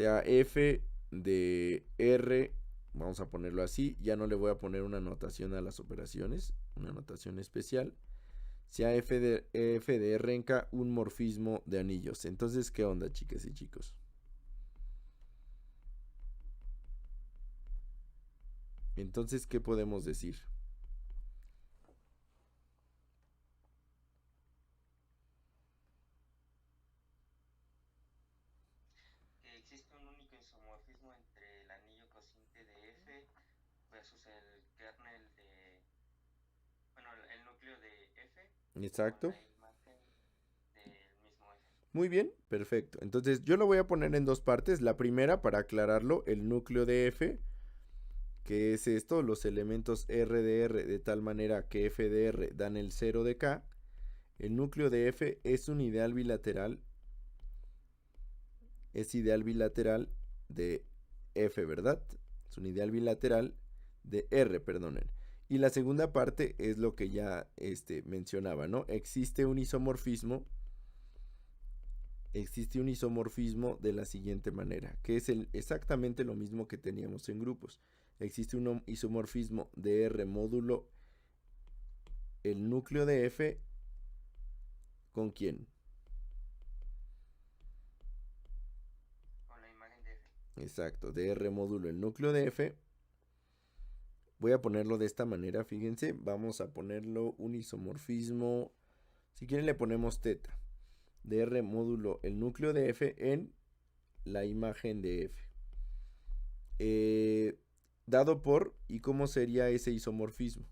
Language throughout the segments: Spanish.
sea f de r, vamos a ponerlo así, ya no le voy a poner una notación a las operaciones, una notación especial, sea f de r en k un morfismo de anillos. Entonces, ¿qué onda, chicas y chicos? Entonces, ¿qué podemos decir? Que existe un único isomorfismo entre el anillo cociente de F versus el kernel de, bueno, el núcleo de F con Exacto. la imagen del mismo F. Muy bien, perfecto. Entonces, yo lo voy a poner en dos partes. La primera, para aclararlo, el núcleo de f, que es esto, los elementos R de R, de tal manera que F de R dan el 0 de K. El núcleo de F es un ideal bilateral, es ideal bilateral de F, ¿verdad? Es un ideal bilateral de R, perdonen. Y la segunda parte es lo que ya mencionaba, ¿no? Existe un isomorfismo de la siguiente manera, que es exactamente lo mismo que teníamos en grupos. Existe un isomorfismo de R módulo el núcleo de F con quién. Con la imagen de F. Exacto, de R módulo el núcleo de F. Voy a ponerlo de esta manera, fíjense, vamos a ponerlo un isomorfismo, si quieren le ponemos teta, de R módulo el núcleo de F en la imagen de F. Eh, Dado por, ¿y cómo sería ese isomorfismo?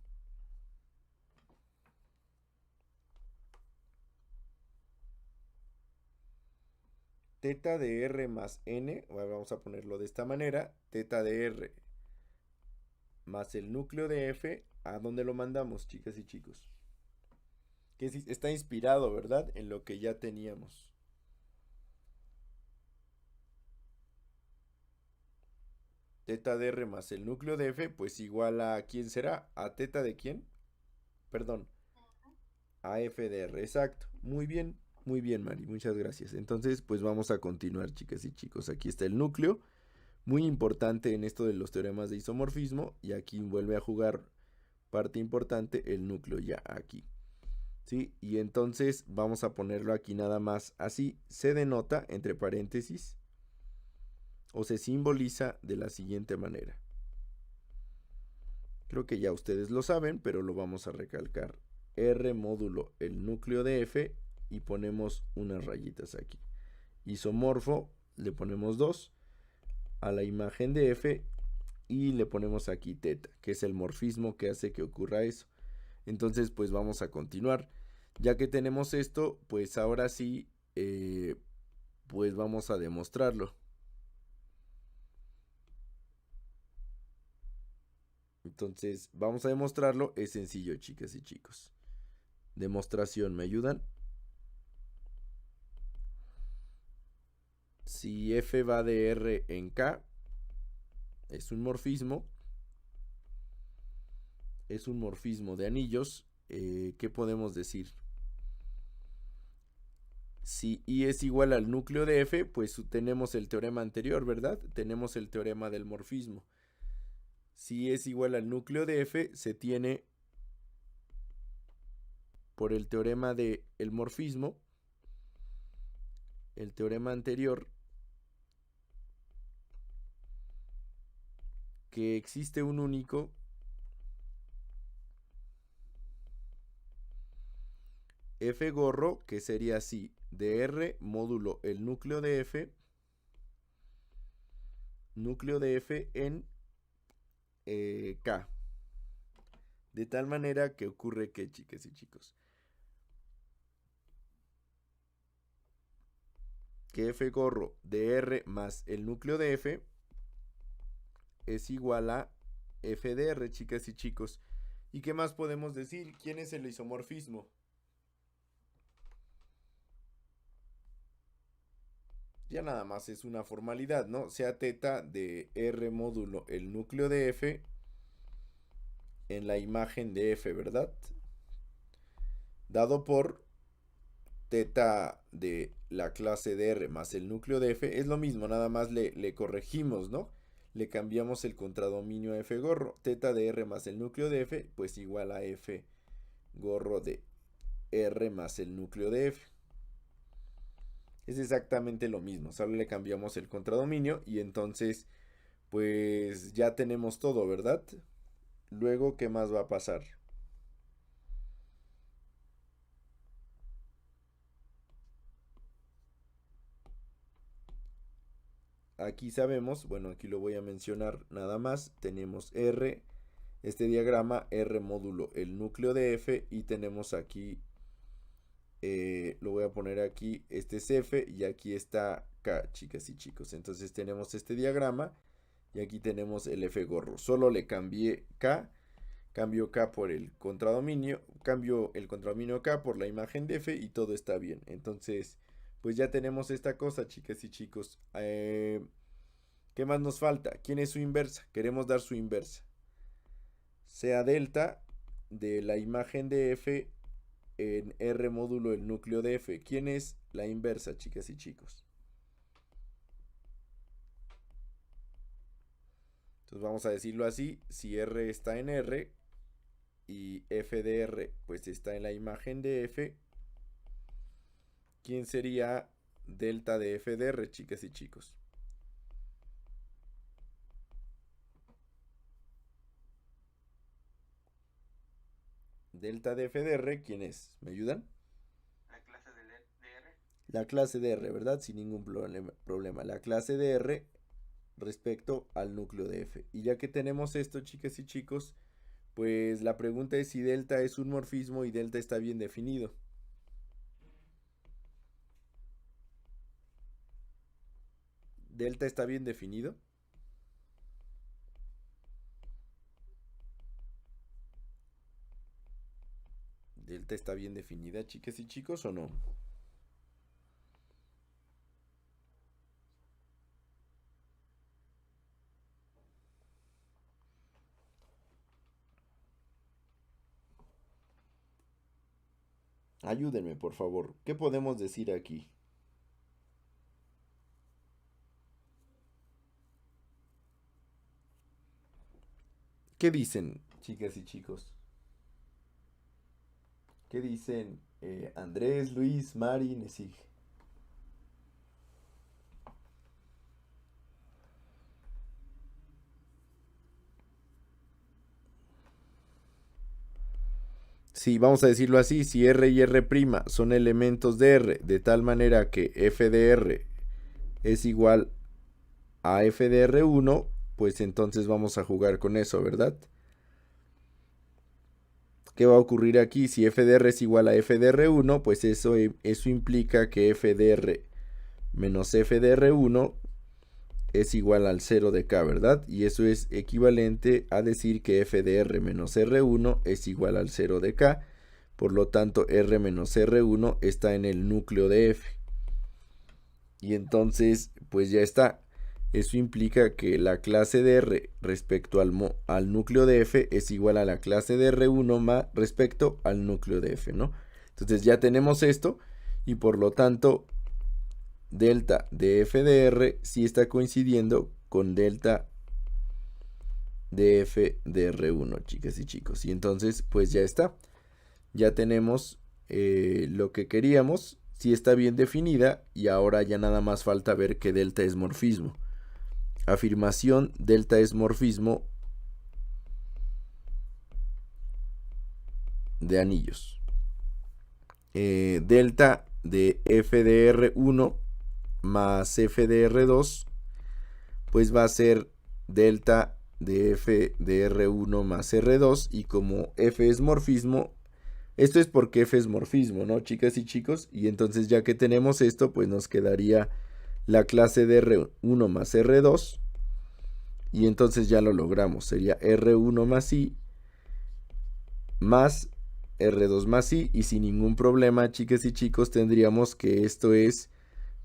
Teta de R más N, vamos a ponerlo de esta manera, teta de R más el núcleo de F, ¿a dónde lo mandamos, chicas y chicos? Que está inspirado, ¿verdad? En lo que ya teníamos. Teta de R más el núcleo de F, pues igual a ¿quién será? ¿A teta de quién? Perdón, a F de R, exacto. Muy bien, Mari, muchas gracias. Entonces, pues vamos a continuar, chicas y chicos. Aquí está el núcleo, muy importante en esto de los teoremas de isomorfismo, y aquí vuelve a jugar parte importante el núcleo ya aquí. ¿Sí? Y entonces vamos a ponerlo aquí nada más así. Se denota entre paréntesis o se simboliza de la siguiente manera. Creo que ya ustedes lo saben, pero lo vamos a recalcar. R módulo el núcleo de F y ponemos unas rayitas aquí. Isomorfo le ponemos 2 a la imagen de F y le ponemos aquí teta, que es el morfismo que hace que ocurra eso. Entonces, pues vamos a continuar. Ya que tenemos esto, pues ahora sí, pues vamos a demostrarlo. Entonces, vamos a demostrarlo. Es sencillo, chicas y chicos. Demostración, ¿me ayudan? Si F va de R en K, es un morfismo de anillos. ¿Qué podemos decir? Si I es igual al núcleo de F, pues tenemos el teorema anterior, ¿verdad? Tenemos el teorema del morfismo. Si es igual al núcleo de F, se tiene por el teorema del morfismo, el teorema anterior, que existe un único F gorro, que sería así, de R módulo el núcleo de F en K. De tal manera que ocurre que, chicas y chicos, que F gorro de R más el núcleo de F es igual a F de R, chicas y chicos. ¿Y qué más podemos decir? ¿Quién es el isomorfismo? Ya nada más es una formalidad, ¿no? Sea teta de R módulo el núcleo de F en la imagen de F, ¿verdad? Dado por teta de la clase de R más el núcleo de F es lo mismo, nada más le corregimos, ¿no? Le cambiamos el contradominio a F gorro. Teta de R más el núcleo de F, pues igual a F gorro de R más el núcleo de F. Es exactamente lo mismo, solo le cambiamos el contradominio y entonces pues ya tenemos todo, ¿verdad? Luego, ¿qué más va a pasar? Aquí sabemos, bueno, aquí lo voy a mencionar nada más, tenemos R, este diagrama, R módulo el núcleo de F, y tenemos aquí, lo voy a poner aquí, este es F y aquí está K, chicas y chicos. Entonces tenemos este diagrama y aquí tenemos el F gorro. Solo le cambié K, cambio K por el contradominio, cambio el contradominio K por la imagen de F y todo está bien. Entonces, pues ya tenemos esta cosa, chicas y chicos. ¿Qué más nos falta? ¿Quién es su inversa? Queremos dar su inversa. Sea delta de la imagen de F en R módulo el núcleo de F. ¿Quién es la inversa, chicas y chicos? Entonces vamos a decirlo así. Si R está en R y F de R pues está en la imagen de F, ¿quién sería delta de F de R, chicas y chicos? Delta de F de R, ¿quién es? ¿Me ayudan? La clase de R. La clase de R, ¿verdad? Sin ningún problema. La clase de R respecto al núcleo de F. Y ya que tenemos esto, chicas y chicos, pues la pregunta es si delta es un morfismo y delta está bien definido. ¿Delta está bien definido? ¿Delta está bien definida, chicas y chicos, o no? Ayúdenme, por favor. ¿Qué podemos decir aquí? ¿Qué dicen, chicas y chicos? ¿Qué dicen Andrés, Luis, Mari, Nesig? Sí, vamos a decirlo así, si R y R' son elementos de R, de tal manera que F de R es igual a F de R1, pues entonces vamos a jugar con eso, ¿verdad? ¿Qué va a ocurrir aquí? Si F de R es igual a F de R1, pues eso implica que F de R menos F de R1 es igual al 0 de K, ¿verdad? Y eso es equivalente a decir que F de R menos R1 es igual al 0 de K. Por lo tanto, R menos R1 está en el núcleo de F. Y entonces, pues ya está. Eso implica que la clase de R respecto al núcleo de F es igual a la clase de R1 más respecto al núcleo de F, ¿no? Entonces ya tenemos esto y por lo tanto delta de F de R sí está coincidiendo con delta de F de R1, chicas y chicos. Y entonces pues ya está. Ya tenemos lo que queríamos. Sí está bien definida y ahora ya nada más falta ver que delta es morfismo. Afirmación, delta es morfismo de anillos. Delta de F de R1 más F de R2, pues va a ser delta de F de R1 más R2, y como F es morfismo, esto es porque F es morfismo, ¿no, chicas y chicos? Y entonces ya que tenemos esto, pues nos quedaría la clase de R1 más R2, y entonces ya lo logramos, sería R1 más I más R2 más I, y sin ningún problema, chicas y chicos, tendríamos que esto es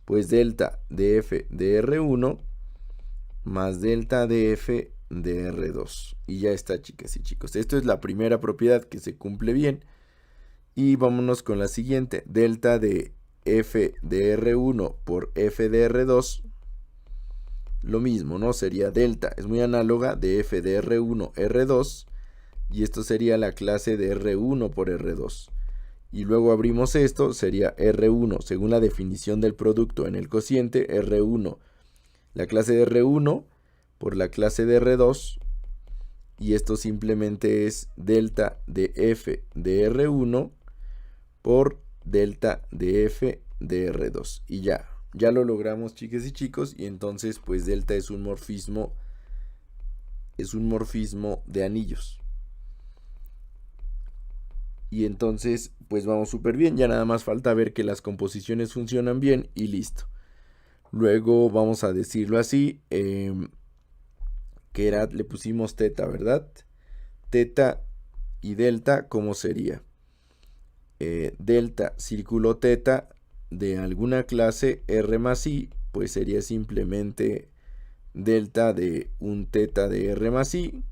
pues delta de F de R1 más delta de F de R2, y ya está, chicas y chicos. Esto es la primera propiedad que se cumple bien. Y vámonos con la siguiente. Delta de f de R1 por f de R2. Lo mismo, ¿no? Sería delta. Es muy análoga de f de R1, R2. Y esto sería la clase de R1 por R2. Y luego abrimos esto, sería R1, según la definición del producto en el cociente, R1, la clase de R1 por la clase de R2, y esto simplemente es delta de f de R1 por delta de f de R2. Y ya lo logramos, chicas y chicos, y entonces pues delta es un morfismo de anillos. Y entonces pues vamos súper bien, ya nada más falta ver que las composiciones funcionan bien y listo. Luego vamos a decirlo así, que era, le pusimos teta, ¿verdad? Teta y delta, ¿cómo sería? Delta círculo teta de alguna clase R más I, pues sería simplemente delta de un teta de R más I,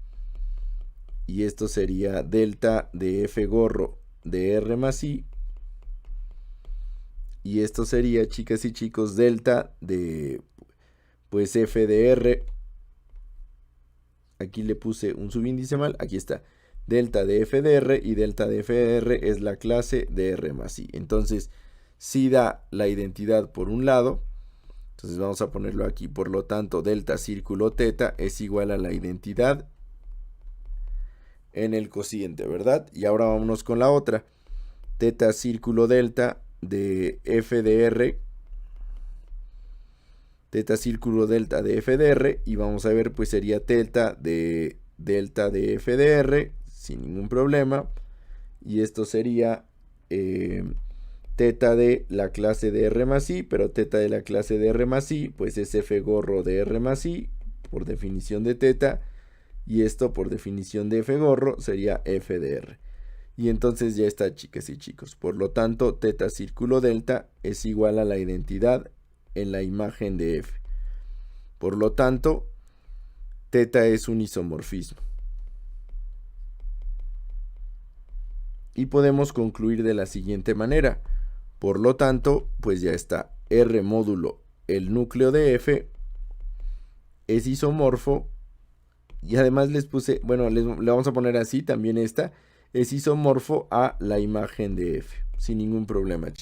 y esto sería delta de F gorro de R más I, y esto sería, chicas y chicos, delta de pues F de R. Aquí le puse un subíndice mal, aquí está. Delta de F de R, y delta de F de R es la clase de R más I. Entonces, si da la identidad por un lado, entonces vamos a ponerlo aquí. Por lo tanto, delta círculo teta es igual a la identidad en el cociente, ¿verdad? Y ahora vámonos con la otra. Teta círculo delta de F de R, teta círculo delta de F de R, y vamos a ver, pues sería teta de delta de F de R, sin ningún problema, y esto sería teta de la clase de R más I, pero teta de la clase de R más I, pues es F gorro de R más I, por definición de teta, y esto por definición de F gorro sería F de R. Y entonces ya está, chicas y chicos. Por lo tanto, teta círculo delta es igual a la identidad en la imagen de F. Por lo tanto, teta es un isomorfismo. Y podemos concluir de la siguiente manera. Por lo tanto, pues ya está. R módulo el núcleo de F es isomorfo. Y además les puse, bueno, le vamos a poner así también esta. Es isomorfo a la imagen de F. Sin ningún problema, chicos.